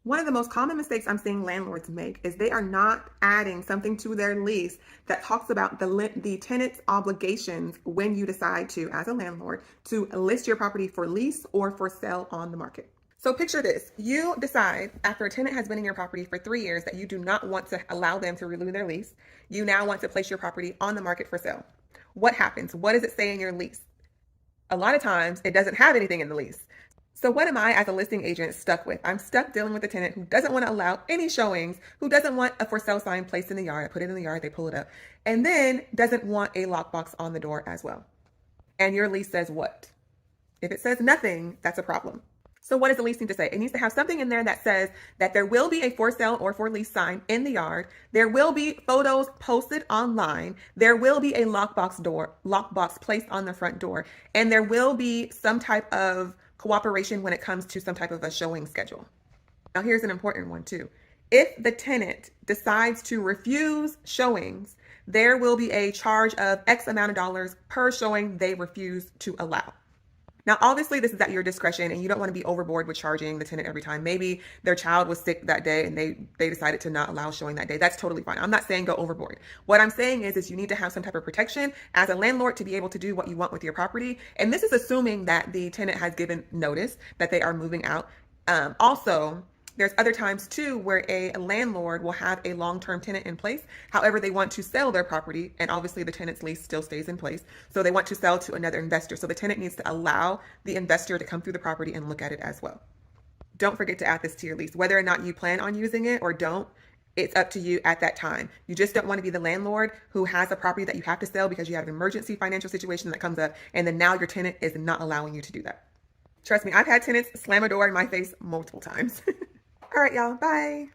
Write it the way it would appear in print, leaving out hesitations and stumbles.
One of the most common mistakes I'm seeing landlords make is they are not adding something to their lease that talks about the tenant's obligations when you decide to, as a landlord, to list your property for lease or for sale on the market. So picture this. You decide after a tenant has been in your property for 3 years that you do not want to allow them to renew their lease. You now want to place your property on the market for sale. What happens? What does it say in your lease? A lot of times it doesn't have anything in the lease. So what am I as a listing agent stuck with? I'm stuck dealing with a tenant who doesn't want to allow any showings, who doesn't want a for sale sign placed in the yard. I put it in the yard, they pull it up, and then doesn't want a lockbox on the door as well. And your lease says what? If it says nothing, that's a problem. So what does the lease need to say? It needs to have something in there that says that there will be a for sale or for lease sign in the yard. There will be photos posted online. There will be a lockbox placed on the front door. And there will be some type of cooperation when it comes to some type of a showing schedule. Now here's an important one too. If the tenant decides to refuse showings, there will be a charge of X amount of dollars per showing they refuse to allow. Now, obviously, this is at your discretion, and you don't want to be overboard with charging the tenant every time. Maybe their child was sick that day and they decided to not allow showing that day. That's totally fine. I'm not saying go overboard. What I'm saying is you need to have some type of protection as a landlord to be able to do what you want with your property. And this is assuming that the tenant has given notice that they are moving out. Also, there's other times too where a landlord will have a long-term tenant in place. However, they want to sell their property, and obviously the tenant's lease still stays in place. So they want to sell to another investor. So the tenant needs to allow the investor to come through the property and look at it as well. Don't forget to add this to your lease. Whether or not you plan on using it or don't, it's up to you at that time. You just don't want to be the landlord who has a property that you have to sell because you have an emergency financial situation that comes up, and then now your tenant is not allowing you to do that. Trust me, I've had tenants slam a door in my face multiple times. All right, y'all. Bye.